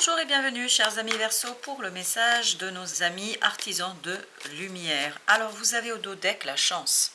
Bonjour et bienvenue chers amis Verseau pour le message de nos amis artisans de lumière. Alors vous avez au dos deck la chance.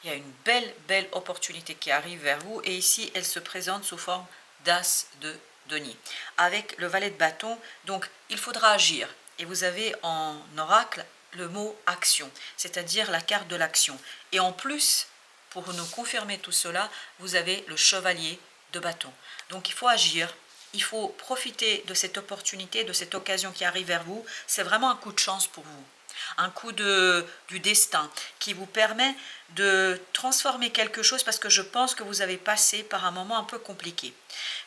Il y a une belle opportunité qui arrive vers vous et ici elle se présente sous forme d'as de denier avec le valet de bâton. Donc il faudra agir et vous avez en oracle le mot action, c'est-à-dire la carte de l'action. Et en plus, pour nous confirmer tout cela, vous avez le chevalier de bâton. Donc il faut agir. Il faut profiter de cette opportunité, de cette occasion qui arrive vers vous. C'est vraiment un coup de chance pour vous, un coup du destin qui vous permet de transformer quelque chose parce que je pense que vous avez passé par un moment un peu compliqué.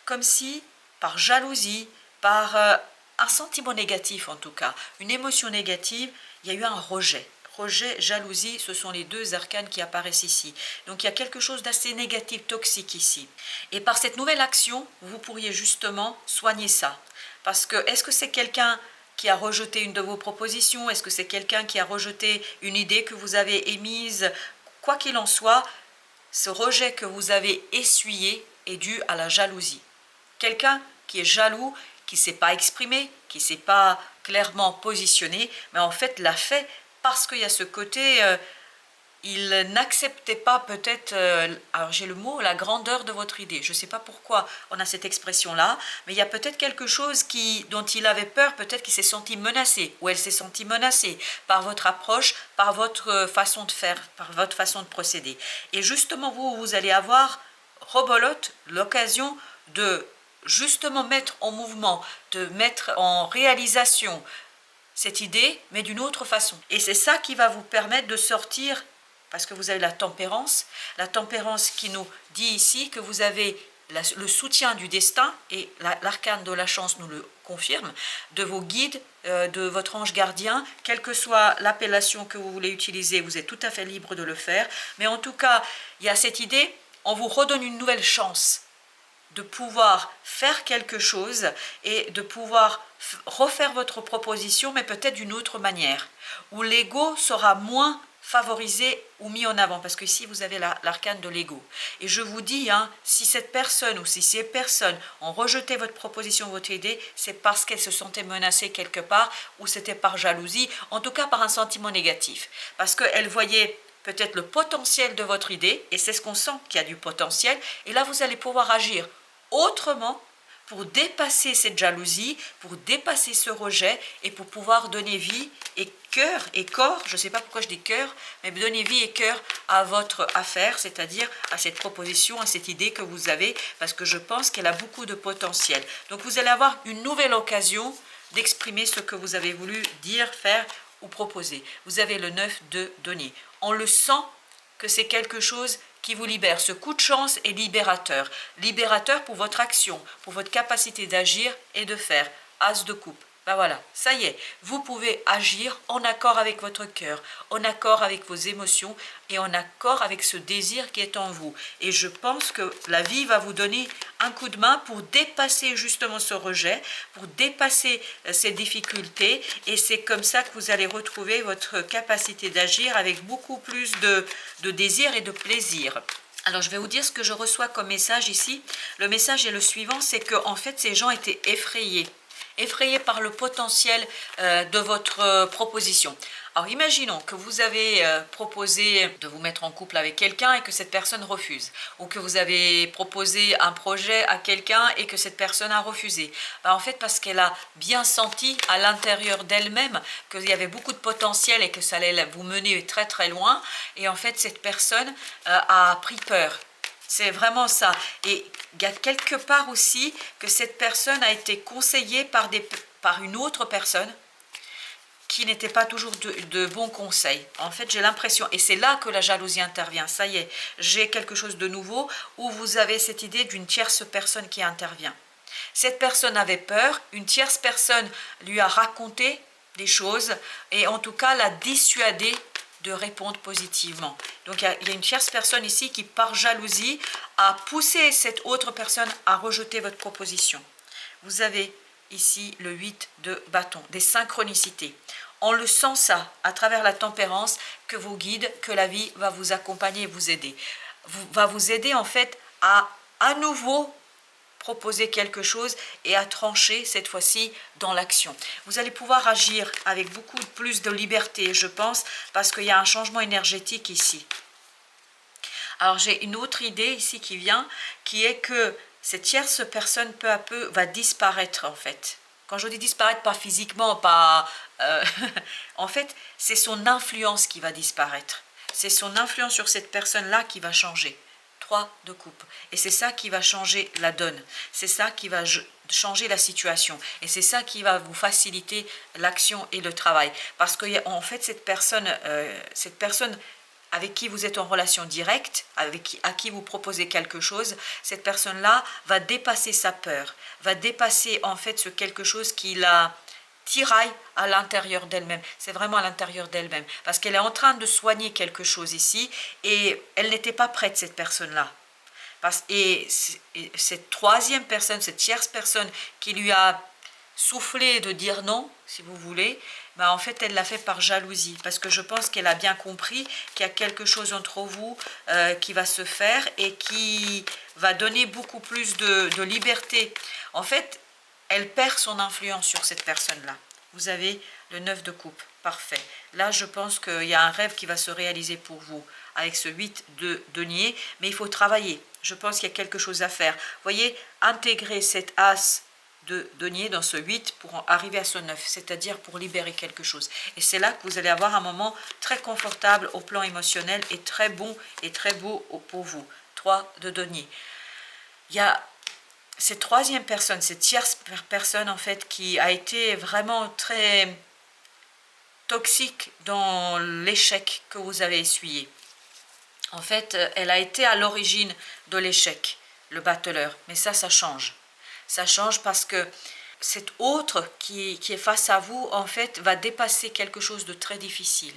Comme si, par jalousie, par un sentiment négatif en tout cas, une émotion négative, il y a eu un rejet. Rejet, jalousie, ce sont les deux arcanes qui apparaissent ici. Donc il y a quelque chose d'assez négatif, toxique ici. Et par cette nouvelle action, vous pourriez justement soigner ça. Parce que est-ce que c'est quelqu'un qui a rejeté une de vos propositions? Est-ce que c'est quelqu'un qui a rejeté une idée que vous avez émise? Quoi qu'il en soit, ce rejet que vous avez essuyé est dû à la jalousie. Quelqu'un qui est jaloux, qui ne s'est pas exprimé, qui ne s'est pas clairement positionné, mais en fait l'a fait parce qu'il y a ce côté, il n'acceptait pas peut-être, alors j'ai le mot, la grandeur de votre idée. Je ne sais pas pourquoi on a cette expression-là, mais il y a peut-être quelque chose dont il avait peur, peut-être qu'il s'est senti menacé, ou elle s'est sentie menacée par votre approche, par votre façon de faire, par votre façon de procéder. Et justement, vous allez avoir, rebolote, l'occasion de justement mettre en mouvement, de mettre en réalisation cette idée, mais d'une autre façon. Et c'est ça qui va vous permettre de sortir, parce que vous avez la tempérance qui nous dit ici que vous avez le soutien du destin, et l'arcane de la chance nous le confirme, de vos guides, de votre ange gardien, quelle que soit l'appellation que vous voulez utiliser, vous êtes tout à fait libre de le faire. Mais en tout cas, il y a cette idée, on vous redonne une nouvelle chance de pouvoir faire quelque chose et de pouvoir refaire votre proposition, mais peut-être d'une autre manière, où l'ego sera moins favorisé ou mis en avant, parce que ici vous avez l'arcane de l'ego. Et je vous dis, si cette personne ou si ces personnes ont rejeté votre proposition, votre idée, c'est parce qu'elles se sentaient menacées quelque part, ou c'était par jalousie, en tout cas par un sentiment négatif, parce qu'elles voyaient peut-être le potentiel de votre idée, et c'est ce qu'on sent qu'il y a du potentiel, et là vous allez pouvoir agir autrement pour dépasser cette jalousie, pour dépasser ce rejet et pour pouvoir donner vie et cœur et corps, je ne sais pas pourquoi je dis cœur, mais donner vie et cœur à votre affaire, c'est-à-dire à cette proposition, à cette idée que vous avez, parce que je pense qu'elle a beaucoup de potentiel. Donc vous allez avoir une nouvelle occasion d'exprimer ce que vous avez voulu dire, faire ou proposer. Vous avez le 9 de denier. On le sent que c'est quelque chose qui vous libère. Ce coup de chance est libérateur. Libérateur pour votre action, pour votre capacité d'agir et de faire. As de coupe. Ben voilà, ça y est, vous pouvez agir en accord avec votre cœur, en accord avec vos émotions et en accord avec ce désir qui est en vous. Et je pense que la vie va vous donner un coup de main pour dépasser justement ce rejet, pour dépasser ces difficultés. Et c'est comme ça que vous allez retrouver votre capacité d'agir avec beaucoup plus de désir et de plaisir. Alors je vais vous dire ce que je reçois comme message ici. Le message est le suivant, c'est que en fait ces gens étaient effrayés par le potentiel de votre proposition. Alors imaginons que vous avez proposé de vous mettre en couple avec quelqu'un et que cette personne refuse, ou que vous avez proposé un projet à quelqu'un et que cette personne a refusé. En fait, parce qu'elle a bien senti à l'intérieur d'elle-même qu'il y avait beaucoup de potentiel et que ça allait vous mener très très loin, et en fait cette personne a pris peur. C'est vraiment ça. Et il y a quelque part aussi que cette personne a été conseillée par une autre personne qui n'était pas toujours de bons conseils. En fait, j'ai l'impression, et c'est là que la jalousie intervient. Ça y est, j'ai quelque chose de nouveau où vous avez cette idée d'une tierce personne qui intervient. Cette personne avait peur, une tierce personne lui a raconté des choses et en tout cas l'a dissuadé de répondre positivement. Donc il y a une tierce personne ici qui, par jalousie, a poussé cette autre personne à rejeter votre proposition. Vous avez ici le 8 de bâton, des synchronicités. On le sent ça, à travers la tempérance, que vos guides, que la vie va vous accompagner et vous aider. Va vous aider en fait à nouveau proposer quelque chose et à trancher cette fois-ci dans l'action. Vous allez pouvoir agir avec beaucoup plus de liberté, je pense, parce qu'il y a un changement énergétique ici. Alors j'ai une autre idée ici qui vient, qui est que cette tierce personne peu à peu va disparaître en fait. Quand je dis disparaître, pas physiquement, pas... en fait, c'est son influence qui va disparaître. C'est son influence sur cette personne-là qui va changer. 3 de coupe. Et c'est ça qui va changer la donne. C'est ça qui va changer la situation. Et c'est ça qui va vous faciliter l'action et le travail. Parce que en fait, cette personne avec qui vous êtes en relation directe, à qui vous proposez quelque chose, cette personne-là va dépasser sa peur, va dépasser en fait ce quelque chose qui la tiraille à l'intérieur d'elle-même. C'est vraiment à l'intérieur d'elle-même. Parce qu'elle est en train de soigner quelque chose ici et elle n'était pas prête, cette personne-là. Et cette troisième personne, cette tierce personne qui lui a soufflé de dire non, si vous voulez, ben en fait elle l'a fait par jalousie, parce que je pense qu'elle a bien compris qu'il y a quelque chose entre vous qui va se faire et qui va donner beaucoup plus de liberté. En fait, elle perd son influence sur cette personne-là. Vous avez le 9 de coupe, parfait. Là, je pense qu'il y a un rêve qui va se réaliser pour vous avec ce 8 de denier, mais il faut travailler. Je pense qu'il y a quelque chose à faire. Vous voyez, intégrer cet as de denier dans ce 8 pour arriver à ce 9, c'est-à-dire pour libérer quelque chose. Et c'est là que vous allez avoir un moment très confortable au plan émotionnel et très bon et très beau pour vous. 3 de denier. Il y a cette troisième personne, cette tierce personne en fait qui a été vraiment très toxique dans l'échec que vous avez essuyé. En fait, elle a été à l'origine de l'échec, le battleur. Mais ça change. Ça change parce que cet autre qui est face à vous, en fait, va dépasser quelque chose de très difficile,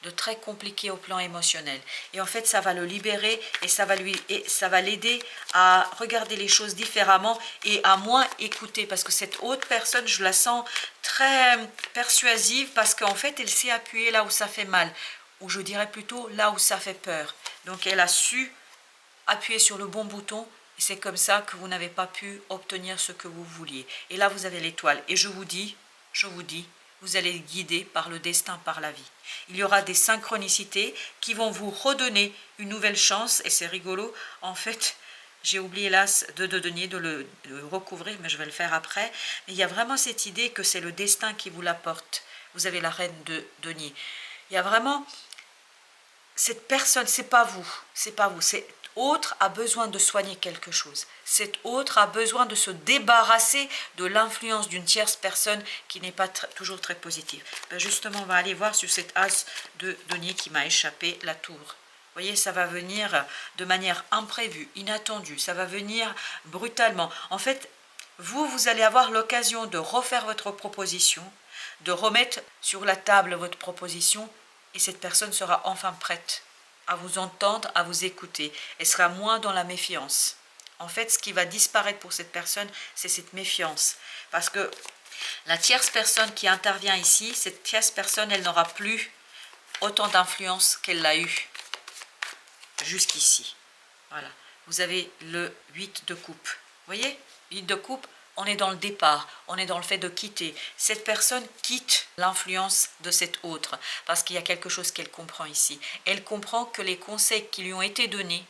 de très compliqué au plan émotionnel. Et en fait, ça va le libérer et ça va l'aider à regarder les choses différemment et à moins écouter. Parce que cette autre personne, je la sens très persuasive parce qu'en fait, elle s'est appuyée là où ça fait mal. Ou je dirais plutôt là où ça fait peur. Donc, elle a su appuyer sur le bon bouton. C'est comme ça que vous n'avez pas pu obtenir ce que vous vouliez. Et là, vous avez l'étoile. Et je vous dis, vous allez être guidé par le destin, par la vie. Il y aura des synchronicités qui vont vous redonner une nouvelle chance. Et c'est rigolo. En fait, j'ai oublié l'as de denier de le recouvrir, mais je vais le faire après. Mais il y a vraiment cette idée que c'est le destin qui vous l'apporte. Vous avez la reine de denier. Il y a vraiment cette personne, c'est pas vous. Cet autre a besoin de soigner quelque chose. Cet autre a besoin de se débarrasser de l'influence d'une tierce personne qui n'est pas toujours très positive. Ben justement, on va aller voir sur cette as de denier qui m'a échappé, la tour. Vous voyez, ça va venir de manière imprévue, inattendue. Ça va venir brutalement. En fait, vous allez avoir l'occasion de refaire votre proposition, de remettre sur la table votre proposition, et cette personne sera enfin prête à vous entendre, à vous écouter. Elle sera moins dans la méfiance. En fait, ce qui va disparaître pour cette personne, c'est cette méfiance. Parce que la tierce personne qui intervient ici, cette tierce personne, elle n'aura plus autant d'influence qu'elle l'a eu jusqu'ici. Voilà. Vous avez le 8 de coupe. Vous voyez, 8 de coupe, on est dans le départ, on est dans le fait de quitter. Cette personne quitte l'influence de cette autre parce qu'il y a quelque chose qu'elle comprend ici. Elle comprend que les conseils qui lui ont été donnés,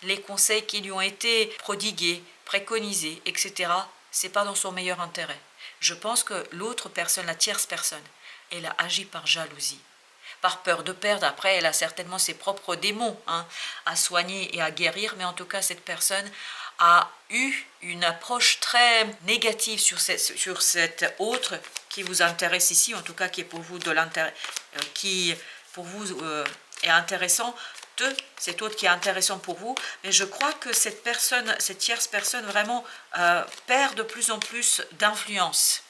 les conseils qui lui ont été prodigués, préconisés, etc., c'est pas dans son meilleur intérêt. Je pense que l'autre personne, la tierce personne, elle a agi par jalousie, par peur de perdre. Après, elle a certainement ses propres démons à soigner et à guérir, mais en tout cas, cette personne a eu une approche très négative sur cette autre qui vous intéresse ici, en tout cas qui est pour vous de l'intérêt, qui pour vous est intéressant, cet autre qui est intéressant pour vous, mais je crois que cette personne, cette tierce personne vraiment perd de plus en plus d'influence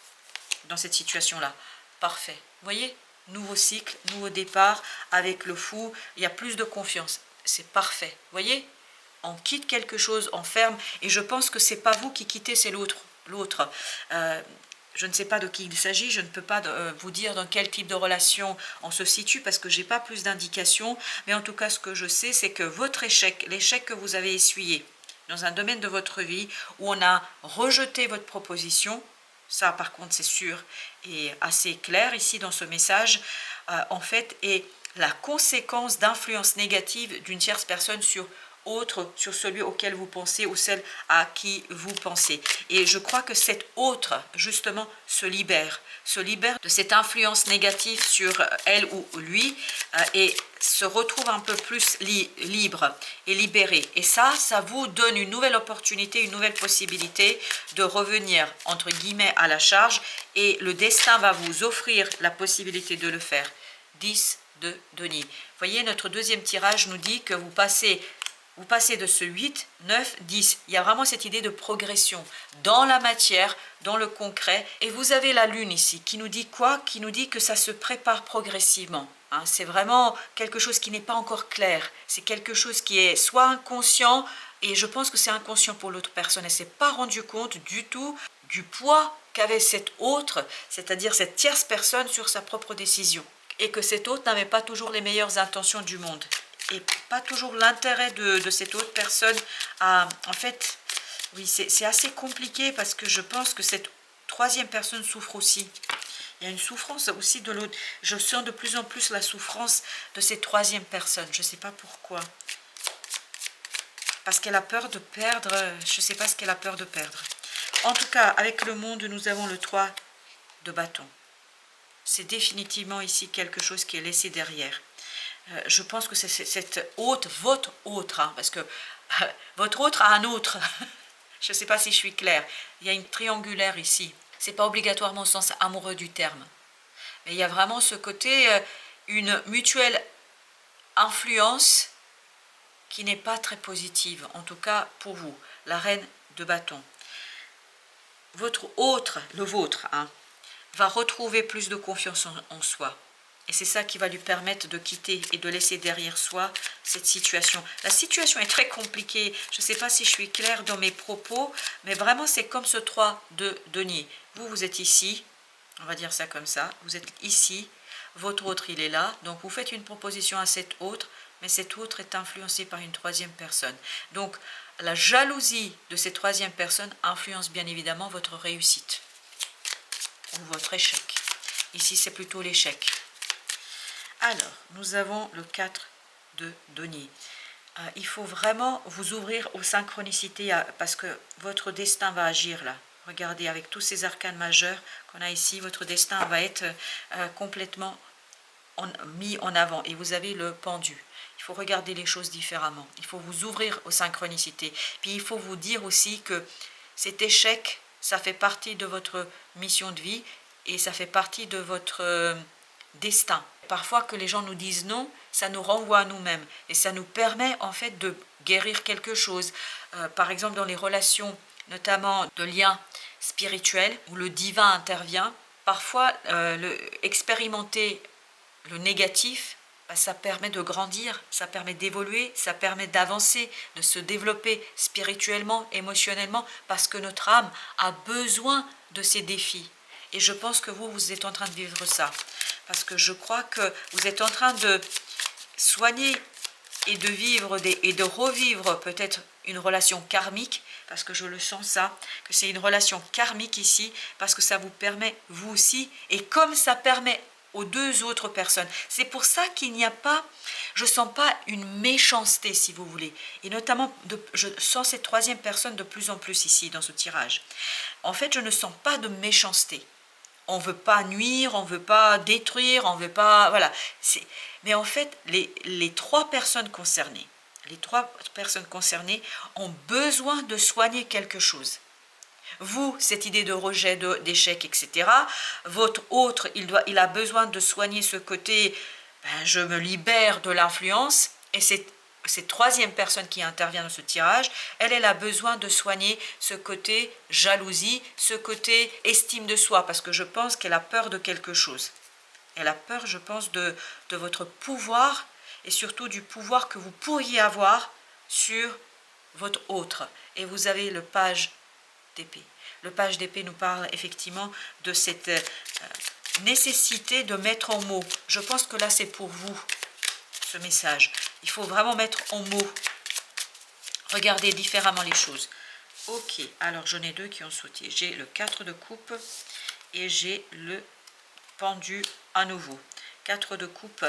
dans cette situation-là. Parfait. Vous voyez, nouveau cycle, nouveau départ avec le fou, il y a plus de confiance. C'est parfait. Vous voyez, on quitte quelque chose, on ferme, et je pense que c'est pas vous qui quittez, c'est l'autre. Je ne sais pas de qui il s'agit, je ne peux pas vous dire dans quel type de relation on se situe parce que j'ai pas plus d'indications, mais en tout cas ce que je sais c'est que votre échec, l'échec que vous avez essuyé dans un domaine de votre vie où on a rejeté votre proposition. Ça, par contre, c'est sûr et assez clair ici dans ce message, en fait, est la conséquence d'influence négative d'une tierce personne sur celui auquel vous pensez ou celle à qui vous pensez. Et je crois que cet autre, justement, se libère de cette influence négative sur elle ou lui et se retrouve un peu plus libre et libéré. Et ça vous donne une nouvelle opportunité, une nouvelle possibilité de revenir, entre guillemets, à la charge, et le destin va vous offrir la possibilité de le faire. 10 de denier. Vous voyez, notre deuxième tirage nous dit que vous passez de ce 8, 9, 10. Il y a vraiment cette idée de progression dans la matière, dans le concret. Et vous avez la lune ici qui nous dit quoi? Qui nous dit que ça se prépare progressivement. Hein, c'est vraiment quelque chose qui n'est pas encore clair. C'est quelque chose qui est soit inconscient, et je pense que c'est inconscient pour l'autre personne. Elle ne s'est pas rendue compte du tout du poids qu'avait cette autre, c'est-à-dire cette tierce personne sur sa propre décision. Et que cette autre n'avait pas toujours les meilleures intentions du monde. Et pas toujours l'intérêt de cette autre personne. En fait, oui, c'est assez compliqué parce que je pense que cette troisième personne souffre aussi. Il y a une souffrance aussi de l'autre. Je sens de plus en plus la souffrance de cette troisième personne. Je ne sais pas pourquoi. Parce qu'elle a peur de perdre. Je ne sais pas ce qu'elle a peur de perdre. En tout cas, avec le monde, nous avons le 3 de bâton. C'est définitivement ici quelque chose qui est laissé derrière. Je pense que c'est cette autre, votre autre, hein, parce que votre autre a un autre. Je ne sais pas si je suis claire. Il y a une triangulaire ici. Ce n'est pas obligatoirement au sens amoureux du terme. Mais il y a vraiment ce côté, une mutuelle influence qui n'est pas très positive, en tout cas pour vous, la reine de bâton. Votre autre, le vôtre, hein, va retrouver plus de confiance en soi. Et c'est ça qui va lui permettre de quitter et de laisser derrière soi cette situation. La situation est très compliquée. Je ne sais pas si je suis claire dans mes propos, mais vraiment c'est comme ce 3 de denier. Vous êtes ici, on va dire ça comme ça, vous êtes ici, votre autre il est là, donc vous faites une proposition à cet autre, mais cet autre est influencé par une troisième personne. Donc la jalousie de cette troisième personne influence bien évidemment votre réussite ou votre échec. Ici c'est plutôt l'échec. Alors, nous avons le 4 de denier. Il faut vraiment vous ouvrir aux synchronicités parce que votre destin va agir là. Regardez, avec tous ces arcanes majeurs qu'on a ici, votre destin va être complètement mis en avant. Et vous avez le pendu. Il faut regarder les choses différemment. Il faut vous ouvrir aux synchronicités. Puis il faut vous dire aussi que cet échec, ça fait partie de votre mission de vie et ça fait partie de votre destin. Parfois que les gens nous disent non, ça nous renvoie à nous-mêmes et ça nous permet en fait de guérir quelque chose. Par exemple dans les relations, notamment de liens spirituels où le divin intervient, parfois expérimenter le négatif, ça permet de grandir, ça permet d'évoluer, ça permet d'avancer, de se développer spirituellement, émotionnellement, parce que notre âme a besoin de ces défis. Et je pense que vous êtes en train de vivre ça. Parce que je crois que vous êtes en train de soigner et de vivre et de revivre peut-être une relation karmique, parce que je le sens ça, que c'est une relation karmique ici, parce que ça vous permet, vous aussi, et comme ça permet aux deux autres personnes. C'est pour ça qu'il n'y a pas, je ne sens pas une méchanceté, si vous voulez. Et notamment, je sens cette troisième personne de plus en plus ici, dans ce tirage. En fait, je ne sens pas de méchanceté. On ne veut pas nuire, on ne veut pas détruire, on ne veut pas... Voilà. Mais en fait, les trois personnes concernées, ont besoin de soigner quelque chose. Vous, cette idée de rejet, d'échec, etc. Votre autre, il a besoin de soigner ce côté, je me libère de l'influence. Et cette troisième personne qui intervient dans ce tirage, elle a besoin de soigner ce côté jalousie, ce côté estime de soi, parce que je pense qu'elle a peur de quelque chose. Elle a peur, je pense, de votre pouvoir, et surtout du pouvoir que vous pourriez avoir sur votre autre. Et vous avez le page d'épée. Le page d'épée nous parle effectivement de cette nécessité de mettre en mots. Je pense que là, c'est pour vous, ce message. Il faut vraiment mettre en mots Regardez différemment les choses. Ok, alors j'en ai deux qui ont sauté. J'ai le 4 de coupe et j'ai le pendu à nouveau. 4 de coupe.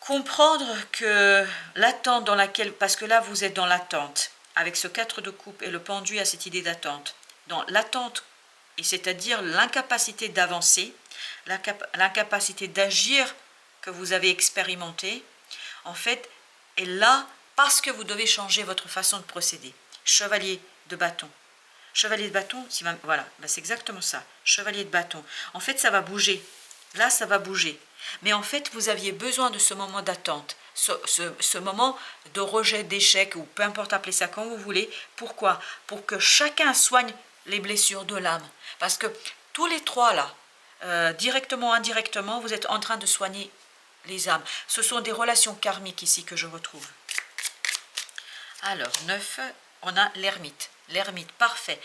Comprendre que l'attente dans laquelle, parce que là vous êtes dans l'attente, avec ce 4 de coupe et le pendu à cette idée d'attente, dans l'attente, et c'est-à-dire l'incapacité d'avancer, l'incapacité d'agir que vous avez expérimenté, en fait, est là parce que vous devez changer votre façon de procéder. Chevalier de bâton. Chevalier de bâton, voilà, c'est exactement ça. Chevalier de bâton. En fait, ça va bouger. Là, ça va bouger. Mais en fait, vous aviez besoin de ce moment d'attente, ce moment de rejet, d'échec, ou peu importe, appelez ça comme vous voulez. Pourquoi? Pour que chacun soigne les blessures de l'âme. Parce que tous les trois, là, directement ou indirectement, vous êtes en train de soigner les âmes. Ce sont des relations karmiques ici que je retrouve. Alors, 9, on a l'ermite. L'ermite, parfait.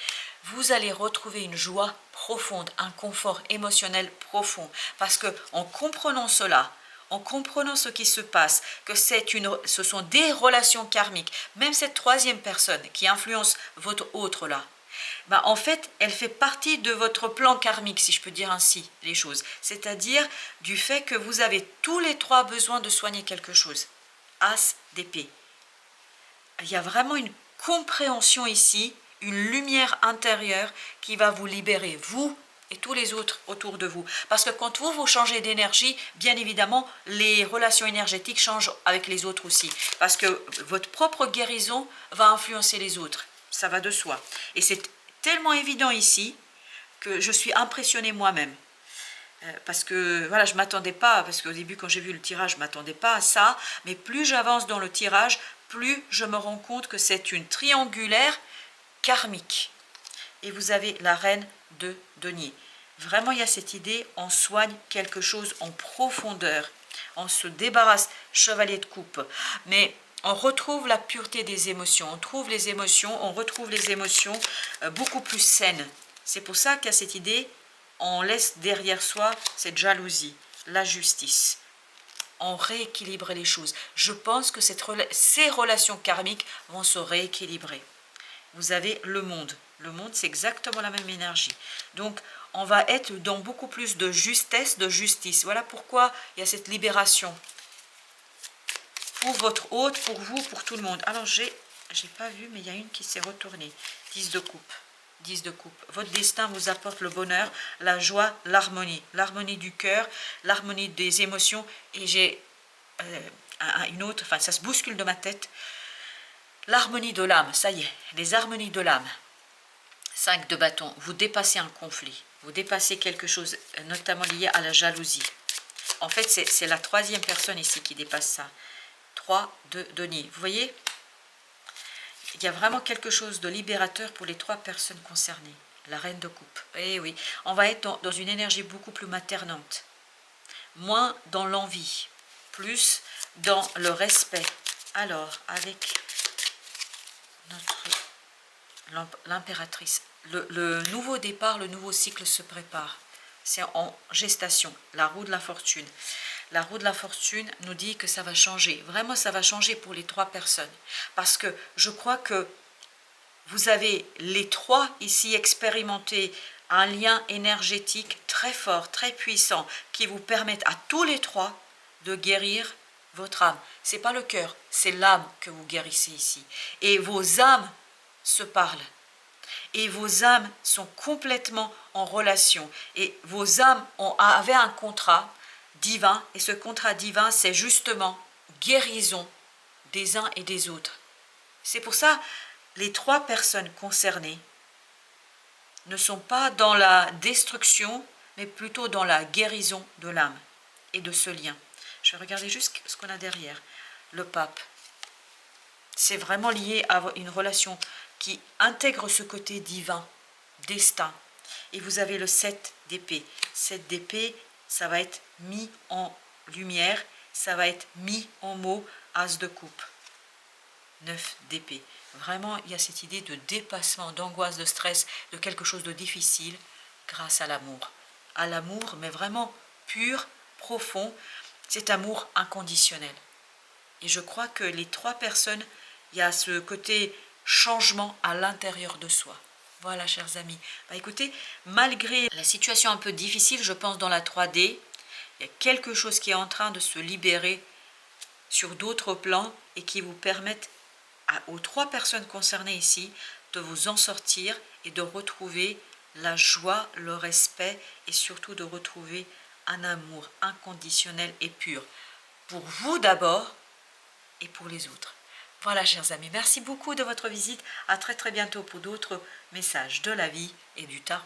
Vous allez retrouver une joie profonde, un confort émotionnel profond. Parce que en comprenant cela, en comprenant ce qui se passe, que ce sont des relations karmiques, même cette troisième personne qui influence votre autre là, ben en fait, elle fait partie de votre plan karmique, si je peux dire ainsi les choses. C'est-à-dire du fait que vous avez tous les trois besoin de soigner quelque chose. As d'épée. Il y a vraiment une compréhension ici, une lumière intérieure qui va vous libérer, vous et tous les autres autour de vous. Parce que quand vous changez d'énergie, bien évidemment, les relations énergétiques changent avec les autres aussi. Parce que votre propre guérison va influencer les autres. Ça va de soi. Et c'est tellement évident ici que je suis impressionnée moi-même. Parce que voilà, je ne m'attendais pas, parce qu'au début quand j'ai vu le tirage, je ne m'attendais pas à ça, mais plus j'avance dans le tirage, plus je me rends compte que c'est une triangulaire karmique. Et vous avez la reine de denier. Vraiment, il y a cette idée, on soigne quelque chose en profondeur, on se débarrasse, chevalier de coupe, mais on retrouve la pureté des émotions, on retrouve les émotions beaucoup plus saines. C'est pour ça qu'il y a cette idée, on laisse derrière soi cette jalousie, la justice. On rééquilibre les choses. Je pense que ces relations karmiques vont se rééquilibrer. Vous avez le monde. Le monde, c'est exactement la même énergie. Donc, on va être dans beaucoup plus de justesse, de justice. Voilà pourquoi il y a cette libération. Pour votre hôte, pour vous, pour tout le monde. Alors, j'ai pas vu, mais il y a une qui s'est retournée. 10 de coupe. 10 de coupe. Votre destin vous apporte le bonheur, la joie, l'harmonie. L'harmonie du cœur, l'harmonie des émotions. Et j'ai une autre, enfin ça se bouscule de ma tête. L'harmonie de l'âme, ça y est, les harmonies de l'âme. 5 de bâton, vous dépassez un conflit. Vous dépassez quelque chose, notamment lié à la jalousie. En fait, c'est la troisième personne ici qui dépasse ça. 3 de denier. Vous voyez, il y a vraiment quelque chose de libérateur pour les trois personnes concernées. La reine de coupe. Eh oui, on va être dans une énergie beaucoup plus maternante. Moins dans l'envie. Plus dans le respect. Alors, avec l'impératrice, le nouveau départ, le nouveau cycle se prépare. C'est en gestation. La roue de la fortune. La roue de la fortune nous dit que ça va changer. Vraiment, ça va changer pour les trois personnes. Parce que je crois que vous avez les trois ici expérimenté un lien énergétique très fort, très puissant, qui vous permettent à tous les trois de guérir votre âme. Ce n'est pas le cœur, c'est l'âme que vous guérissez ici. Et vos âmes se parlent. Et vos âmes sont complètement en relation. Et vos âmes avaient un contrat divin, et ce contrat divin, c'est justement guérison des uns et des autres. C'est pour ça, les trois personnes concernées ne sont pas dans la destruction, mais plutôt dans la guérison de l'âme et de ce lien. Je vais regarder juste ce qu'on a derrière. Le pape. C'est vraiment lié à une relation qui intègre ce côté divin, destin. Et vous avez le 7 d'épée. 7 d'épée, ça va être mis en lumière, ça va être mis en mots, as de coupe. 9 d'épée. Vraiment, il y a cette idée de dépassement, d'angoisse, de stress, de quelque chose de difficile grâce à l'amour. À l'amour, mais vraiment pur, profond, cet amour inconditionnel. Et je crois que les trois personnes il y a ce côté changement à l'intérieur de soi. Voilà, chers amis. Bah, écoutez, malgré la situation un peu difficile, je pense, dans la 3D, il y a quelque chose qui est en train de se libérer sur d'autres plans et qui vous permettent aux 3 personnes concernées ici de vous en sortir et de retrouver la joie, le respect et surtout de retrouver un amour inconditionnel et pur. Pour vous d'abord et pour les autres. Voilà, chers amis, merci beaucoup de votre visite. À très très bientôt pour d'autres messages de la vie et du tarot.